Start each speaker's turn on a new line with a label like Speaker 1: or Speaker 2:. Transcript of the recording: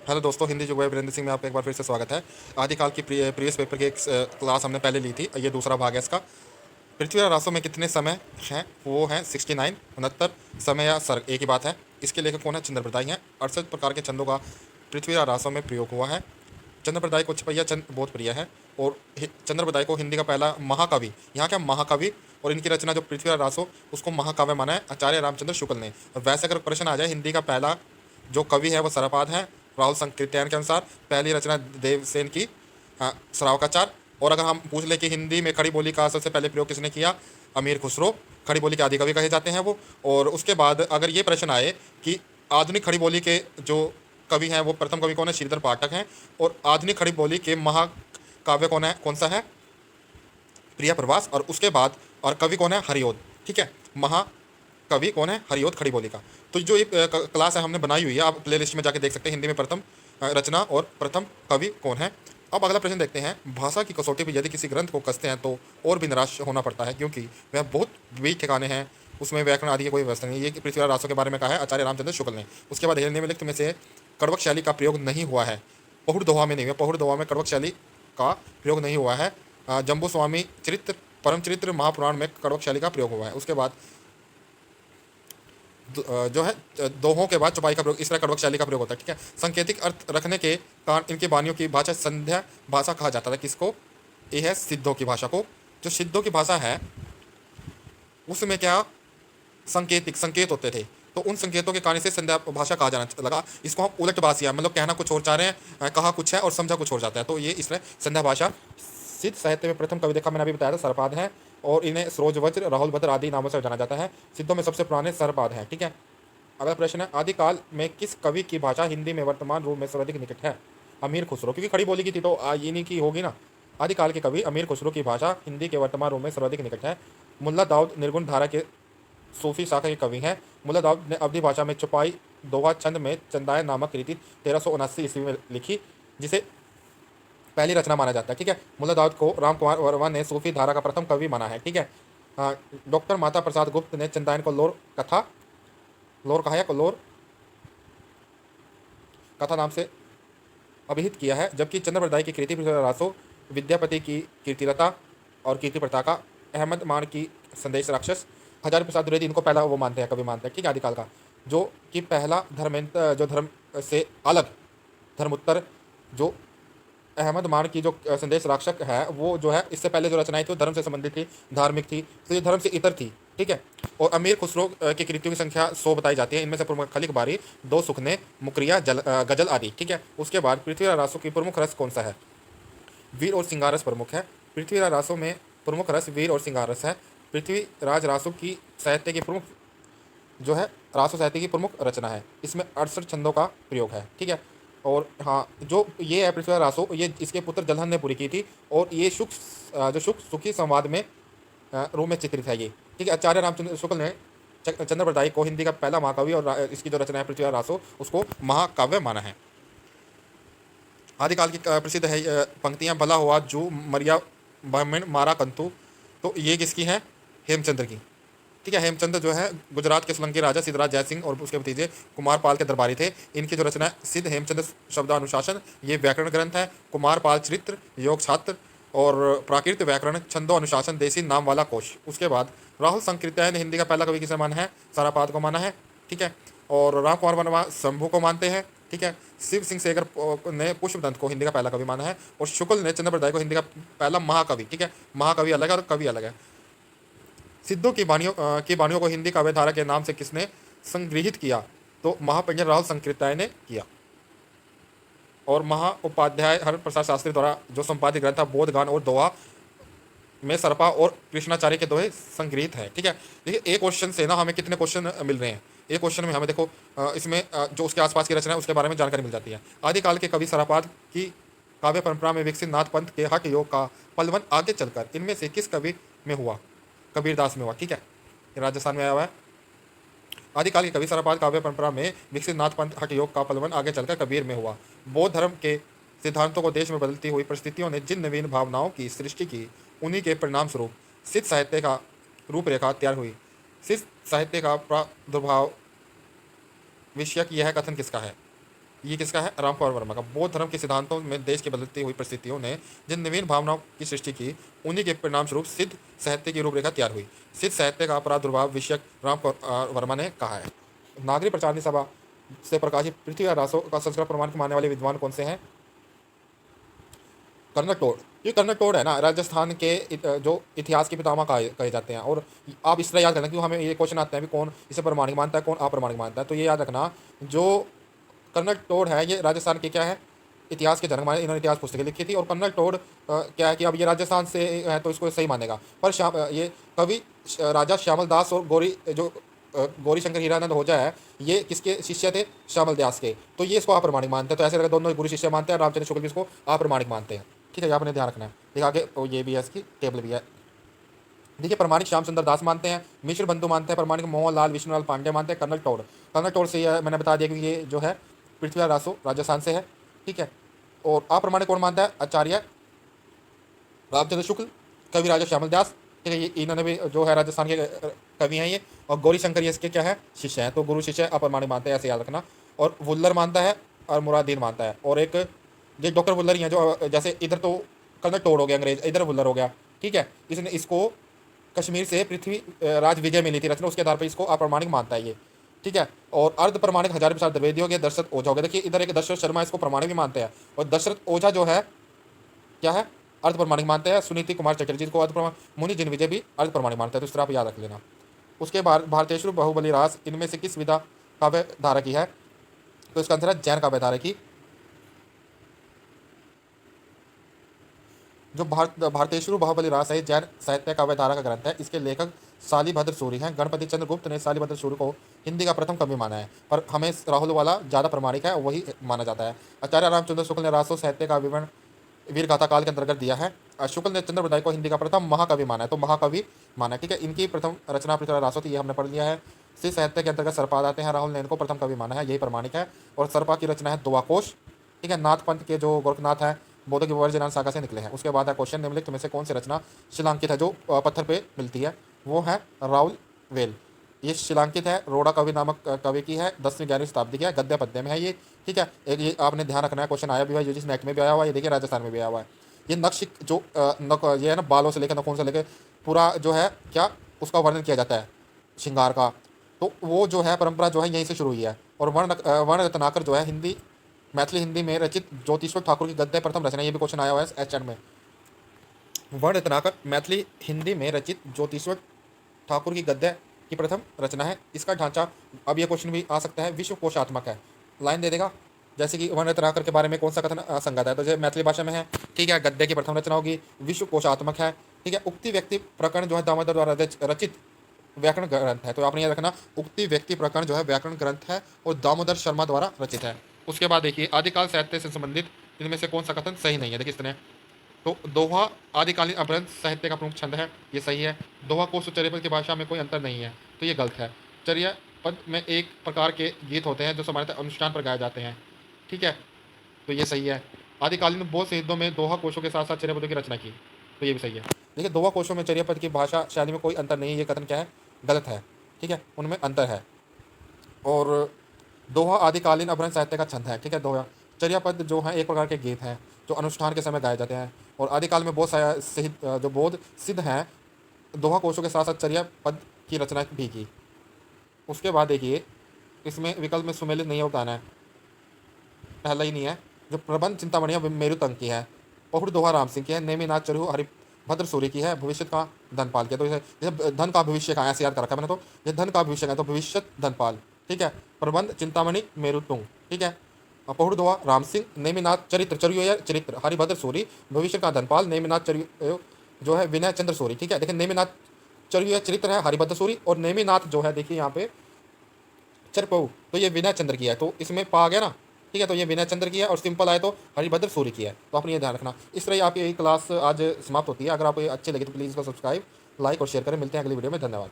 Speaker 1: Hello दोस्तों, हिंदी जो है वीरेंद्र सिंह में आपका एक बार फिर से स्वागत है। आदिकाल की प्रीवियस पेपर की एक क्लास हमने पहले ली थी, ये दूसरा भाग है इसका। पृथ्वी और रासों में कितने समय हैं? वो हैं 69, 69 समय या सर्ग एक ही बात है। इसके लेखक कौन है? चंद्र बरदाई हैं। 68 प्रकार के छंदों का पृथ्वी और रासों में प्रयोग हुआ है। चंद्र बरदाई को छपैया चंद बहुत प्रिय है। और चंद्र बरदाई को हिंदी का पहला महाकवि, यहाँ क्या महाकवि, और इनकी रचना जो पृथ्वी और रासो, उसको महाकाव्य माना है आचार्य रामचंद्र शुक्ल ने। वैसे अगर प्रश्न आ जाए, हिंदी का पहला जो कवि है वो सरपाद है, राहुल संकीर्तन के अनुसार। पहली रचना देवसेन की, श्रावकाचार। और अगर हम पूछ ले कि हिंदी में खड़ी बोली का सबसे पहले प्रयोग किसने किया, अमीर खुसरो खड़ी बोली के आदि कवि कहे जाते हैं वो। और उसके बाद अगर ये प्रश्न आए कि आधुनिक खड़ी बोली के जो कवि हैं वो प्रथम कवि कौन है, श्रीधर पाठक हैं। और आधुनिक खड़ी बोली के महाकाव्य कौन है, कौन सा है, प्रिया प्रवास। और उसके बाद और कवि कौन है, हरिओद। ठीक है, महाकवि कौन है, हरिओद खड़ी बोली का। तो जो ये क्लास है हमने बनाई हुई है, आप प्ले लिस्ट में जाके देख सकते हैं, हिंदी में प्रथम रचना और प्रथम कवि कौन है। अब अगला प्रश्न देखते हैं। भाषा की कसौटी पर यदि किसी ग्रंथ को कसते हैं तो और भी निराश होना पड़ता है, क्योंकि वह बहुत वीक ठिकाने हैं, उसमें व्याकरण आदि की कोई व्यवस्था नहीं है। ये पृथ्वी रासों के बारे में कहा है आचार्य रामचंद्र शुक्ल ने। उसके बाद निम्नलिखित में से कड़वक शैली का प्रयोग नहीं हुआ है। पहुड़ दोहा में नहीं हुआ, पहुड़ दोहा में कड़वक शैली का प्रयोग नहीं हुआ है। जम्बू स्वामी चरित्र, परम चरित्र, महापुराण में कड़वक शैली का प्रयोग हुआ है। उसके बाद जो है दोहों के बाद चौपाई का प्रयोग, इस तरह कड़वक शैली का प्रयोग होता है। ठीक है, सांकेतिक अर्थ रखने के कारण इनकी वाणियों की भाषा संध्या भाषा कहा जाता था। किसको? ये है सिद्धों की भाषा को। जो सिद्धों की भाषा है उसमें क्या संकेतिक संकेत होते थे, तो उन संकेतों के कारण से संध्या भाषा कहा जाना लगा। इसको हम उलट भाषिया, मतलब कहना कुछ और चाह रहे हैं, कहा कुछ है और समझा कुछ और जाता है, तो ये इस तरह संध्या भाषा। सिद्ध साहित्य में प्रथम कवि देखा मैंने अभी बताया था, सरपाद है। और इन्हें सरोजवज्र, राहुल भद्र आदि नामों से जाना जाता है। सिद्धों में सबसे पुराने सरपाद हैं। ठीक है, अगला प्रश्न है। आदिकाल में किस कवि की भाषा हिंदी में वर्तमान रूप में सर्वाधिक निकट है? अमीर खुसरो, क्योंकि खड़ी बोली की थी तो इन्हीं की होगी ना। आदिकाल के कवि अमीर खुसरो की भाषा हिंदी के वर्तमान रूप में सर्वाधिक निकट है। मुल्ला दाऊद निर्गुण धारा के सूफी शाखा के कवि हैं। मुल्ला दाऊद ने अवधी भाषा में छुपाई दोहा छंद में चंदाय नामक कृति 1379 ईस्वी में लिखी, जिसे पहली रचना माना जाता है। ठीक है, मुल्ला दाऊद को राम कुमार वर्मा ने सूफी धारा का प्रथम कवि माना है। ठीक है, डॉक्टर माता प्रसाद गुप्त ने चंदायन को लोर कथा, लोर कहा है, को लोर कथा नाम से अभिहित किया है। जबकि चंद्र बरदाई की कृति रासो, विद्यापति की कीर्तिलता और कीर्ति प्रताका, अहमद मान की संदेश राक्षस, हजारी प्रसाद द्विवेदी इनको पहला वो मानते हैं, कवि मानते हैं। ठीक है, आदिकाल का जो कि पहला धर्मेंद्र, जो धर्म से अलग, धर्मोत्तर, जो अहमद मान की जो संदेश राक्षक है वो जो है, इससे पहले जो रचनाएं थी वो धर्म से संबंधित थी, धार्मिक थी, तो ये धर्म से इतर थी। ठीक है, और अमीर खुसरो की कृतियों की संख्या 100 बताई जाती है। इनमें से प्रमुख खलिक बारी, दो सुखने, मुकरिया, गजल आदि। ठीक है, उसके बाद पृथ्वीराज रासो की प्रमुख रस कौन सा है? वीर और सिंगार रस प्रमुख है। पृथ्वीराज रासो में प्रमुख रस वीर और सिंगार रस है। पृथ्वीराज रासो की साहित्य की प्रमुख जो है, रासो साहित्य की प्रमुख रचना है। इसमें 68 छंदों का प्रयोग है। ठीक है, और हाँ, जो ये है पृथ्वीराज रासो, ये इसके पुत्र जलहन ने पूरी की थी। और ये जो सुखी संवाद में रूप में चित्रित है ये। ठीक है, आचार्य रामचंद्र शुक्ल ने चंद्र बरदाई को हिंदी का पहला महाकवि और इसकी जो रचना है पृथ्वीराज रासो, उसको महाकाव्य माना है। आदिकाल की प्रसिद्ध है पंक्तियां, भला हुआ जू मरिया ब्राह्मण मारा कंतु, तो ये किसकी है? हेमचंद्र की। ठीक है, हेमचंद्र जो है गुजरात के सोलंकी राजा सिद्धराज जयसिंह और उसके भतीजे कुमारपाल के दरबारी थे। इनकी जो रचना है सिद्ध हेमचंद्र शब्दानुशासन, ये व्याकरण ग्रंथ है। कुमारपाल चरित्र, योग छात्र और प्राकृत व्याकरण, छंदो अनुशासन, देसी नाम वाला कोश। उसके बाद राहुल संकीर्तन हिंदी का पहला कवि किसे माना है? सारापाद को माना है। ठीक है, और राम कुमार वर्मा शंभू को मानते हैं। ठीक है, शिव सिंह सेगर ने पुष्पदंत को हिंदी का पहला कवि माना है। और शुक्ल ने चंद्र बरदाई को हिंदी का पहला महाकवि। ठीक है, महाकवि अलग है और कवि अलग है। सिद्धों की वाणियों को हिंदी काव्यधारा के नाम से किसने संग्रहित किया? तो महापंडित राहुल संकीर्तन ने किया। और महाउपाध्याय हर प्रसाद शास्त्री द्वारा जो संपादित ग्रंथ था बोध गान और दोहा में सरपा और कृष्णाचार्य के दोहे संग्रहित है। ठीक है, देखिए एक क्वेश्चन से ना हमें कितने क्वेश्चन मिल रहे हैं। एक क्वेश्चन में हमें देखो इसमें जो उसके आसपास की रचना है उसके बारे में जानकारी मिल जाती है। आदिकाल के कवि सरापाद की काव्य परंपरा में विकसित नाथ पंथ के हठ योग का पलवन आगे चलकर इनमें से किस कवि में हुआ? कबीरदास में हुआ। ठीक है, ये राजस्थान में आया हुआ है। आदिकाल के कवि सरापाद काव्य परंपरा में विकसित नाथ पंथ हठ योग का पलवन आगे चलकर कबीर में हुआ। बौद्ध धर्म के सिद्धांतों को देश में बदलती हुई परिस्थितियों ने जिन नवीन भावनाओं की सृष्टि की, उन्हीं के परिणाम स्वरूप सिद्ध साहित्य का रूपरेखा तैयार हुई। सिद्ध साहित्य का प्रादुर्भाव विषयक यह कथन किसका है? ये किसका है? रामकुमार वर्मा का। बौद्ध धर्म के सिद्धांतों में देश की बदलती हुई परिस्थितियों ने जिन नवीन भावनाओं की सृष्टि की, उन्हीं के परिणाम स्वरूप सिद्ध साहित्य की रूपरेखा तैयार हुई। सिद्ध साहित्य का प्रादुर्भाव विषयक रामकुमार वर्मा ने कहा है। नागरिक प्रचारणी सभा से प्रकाशित पृथ्वीराज रासो का संस्कृत प्रमाण को मानने वाले विद्वान कौन से हैं? Colonel Tod. ये कर्नल टोड है ना, राजस्थान के जो इतिहास के पितामह कहे जाते हैं। और आप इस तरह याद रखना, क्यों हमें ये क्वेश्चन आते हैं भी कौन इसे प्रमाणिक मानता है, कौन अप्रमाणिक मानता है। तो ये याद रखना, जो कर्नल टोड है ये राजस्थान के क्या है? इतिहास के जनक माने। इन्होंने इतिहास पुस्तकें लिखी थी। और कर्नल टोड क्या है कि अब ये राजस्थान से है तो इसको सही मानेगा। पर ये कवि राजा श्यामल दास और गौरी शंकर हीरानंद होजा है, ये किसके शिष्य थे? श्यामल दास के। तो ये इसको अप्रमाणिक मानते हैं। तो ऐसे लगा दोनों गुरु शिष्य मानते हैं। रामचंद्र शुक्ल भी इसको अप्रमाणिक मानते हैं। ठीक है, ये आपने ध्यान रखना है। देखिए आगे ये भी है, इसकी टेबल भी है। देखिए प्रमाणिक श्याम सुंदर दास मानते हैं, मिश्र बंधु मानते हैं, प्रमाणिक मोहनलाल विष्णुलाल पांडे मानते हैं, कर्नल टोड। कर्नल टोड से मैंने बता दिया कि ये जो है पृथ्वीराज रासो राजस्थान से है। ठीक है। और अप्रमाणिक कौन मानता है? आचार्य रामचंद्र शुक्ल, कवि राजा श्यामल दास। ठीक है, ये इन्होंने भी जो है राजस्थान के कवि हैं ये। और गौरी शंकर ये इसके क्या है? शिष्य हैं। तो गुरु शिष्य अप्रमाणिक मानते हैं, ऐसे याद रखना। और वुल्लर मानता है और मुराददीन मानता है। और एक ये डॉक्टर वुल्लर ही हैं, जो जैसे इधर तो कर्नल टोड हो गया अंग्रेज, इधर वुल्लर हो गया। ठीक है, इसने इसको कश्मीर से पृथ्वी राज विजय मिली थी रचना, उसके आधार पर इसको अप्रमाणिक मानता है ये। ठीक है। और अर्ध प्रमाणिक हजार प्रसाद द्विवेदी हो गया, दशरथ ओझा हो गया। देखिए इधर एक दशरथ शर्मा इसको प्रमाणिक भी मानते हैं। और दशरथ ओझा जो है क्या है? अर्ध प्रमाणिक मानते हैं। सुनीति कुमार चटर्जी को अर्ध प्रमाणिक, मुनि जिन विजय भी अर्ध प्रमाणिक मानते हैं। तो इस तरह आप याद रख लेना। उसके बाद भारतेश्वर बाहुबली रास इनमें से किस विधा काव्य धारा की है? तो इसका आंसर है जैन काव्य धारा की। जो भारतेश्वर बाहुबली रास है जैन साहित्य काव्य धारा का ग्रंथ है। इसके लेखक शालिभद्र सूरी हैं। गणपति चंद्र गुप्त ने शालिभद्र सूरी को हिंदी का प्रथम कवि माना है, पर हमें राहुल वाला ज़्यादा प्रमाणिक है, वही माना जाता है। आचार्य रामचंद्र शुक्ल ने रासो साहित्य का विवरण वीर गाथा काल के अंतर्गत दिया है। शुक्ल ने चंद्र बदाई को हिंदी का प्रथम महाकवि माना है, तो महाकवि माना है। ठीक है, इनकी प्रथम रचना पृथ्वीराज रासो थी, ये हमने पढ़ लिया है। सिद्ध साहित्य के अंतर्गत सरपाद आते हैं। राहुल ने इनको प्रथम कवि माना है, यही प्रमाणिक है। और सरपा की रचना है दुआकोश। ठीक है, नाथ पंथ के जो गोरखनाथ है बौद्धों की वर्जनान सागा से निकले हैं। उसके बाद है क्वेश्चन, निम्नलिखित में से कौन सी रचना शिलांकित है जो पत्थर पे मिलती है? वो है राउल वेल। ये शिलांकित है, रोड़ा कवि नामक कवि की है, 10वीं 11वीं शताब्दी की है, गद्य पद्य में है ये। ठीक है, एक ये आपने ध्यान रखना है, क्वेश्चन आया भी है यूजीसी नेट में भी आया हुआ है। ये देखिए राजस्थान में भी आया हुआ है। ये नक्श जो ये है ना, बालों से लेकर नखून से लेकर पूरा जो है क्या उसका वर्णन किया जाता है श्रृंगार का। तो वो जो है परंपरा जो है यहीं से शुरू हुई है। और वर्ण रत्नाकर जो है मैथिली हिंदी में रचित ज्योतिश्वर ठाकुर की गद्य प्रथम रचना, ये भी क्वेश्चन आया हुआ है एचएन में। वर्ण रत्नाकर मैथिली हिंदी में रचित ज्योतिश्वर ठाकुर की गद्य की प्रथम रचना है। इसका ढांचा, अब ये क्वेश्चन भी आ सकता है, विश्व कोशात्मक है। लाइन दे देगा जैसे कि वर्ण रत्नाकर के बारे में कौन सा कथन असंगत है, तो जैसे मैथिली भाषा में है। ठीक है, गद्य की प्रथम रचना होगी, विश्व कोशात्मक है। ठीक है, उक्ति व्यक्ति प्रकरण जो है दामोदर द्वारा रचित व्याकरण ग्रंथ है। तो आपने याद रखना, उक्ति व्यक्ति प्रकरण जो है व्याकरण ग्रंथ है और दामोदर शर्मा द्वारा रचित है। उसके बाद देखिए आदिकाल साहित्य से संबंधित इनमें से कौन सा कथन सही नहीं है? देखिए इसने तो दोहा आदिकालीन अपभ्रंश साहित्य का प्रमुख छंद है, ये सही है। दोहा को चर्यापद की भाषा में कोई अंतर नहीं है, तो ये गलत है। चर्यापद में एक प्रकार के गीत होते हैं जो सामान्यतः अनुष्ठान पर गाए जाते हैं। ठीक है, तो ये सही है। आदिकालीन बौद्ध साहित्यों में दोहा कोशों के साथ साथ चर्यापदों की रचना की, तो ये भी सही है। देखिए दोहा कोशों में चर्यापद की भाषा शैली में कोई अंतर नहीं है, ये कथन क्या है? गलत है। ठीक है, उनमें अंतर है। और दोहा आदिकालीन अपभ्रंश साहित्य का छंद है। ठीक है, दोहा चर्यापद जो है एक प्रकार के गीत हैं जो अनुष्ठान के समय गाए जाते हैं। और आदिकाल में जो बौद्ध सिद्ध हैं दोहा कोशों के साथ साथ चर्यापद की रचना भी की। उसके बाद देखिए इसमें विकल्प में सुमेलित नहीं होता है, पहला ही नहीं है। जो प्रबंध चिंतामणि मेरु तंग की है, पहुड़ दोहा राम सिंह की है, नेमिनाथ चरु हरिभद्र सूर्य की है, भविष्य का धनपाल की है। तो जैसे धन का भविष्य का ऐसे याद कर रखा है मैंने, तो ये धन का भविष्य का, तो भविष्य धनपाल। ठीक है, प्रबंध चिंतामणि मेरु तुंग। ठीक है, पहुड़ दोहा राम सिंह, नेमिनाथ चरित्र चरु चरित्र हरिभद्र सूरी, भविष्य का धनपाल, नेमिनाथ चरु जो है विनय चंद्र सूरी। ठीक है, देखिए नेमिनाथ चरु चरित्र है हरिभद्र सूरी, और नेमिनाथ जो है देखिए यहाँ पे चरपऊ, तो ये विनय चंद्र की है, तो इसमें पा गया ना। ठीक है, तो ये विनय चंद्र की है, और सिंपल आए तो हरिभद्र सूर्य की है। तो आपने ये ध्यान रखना। इस तरह आपकी क्लास आज समाप्त होती है। अगर आपको ये अच्छी लगी तो प्लीज़ इसको सब्सक्राइब, लाइक और शेयर करें। मिलते हैं अगली वीडियो में, धन्यवाद।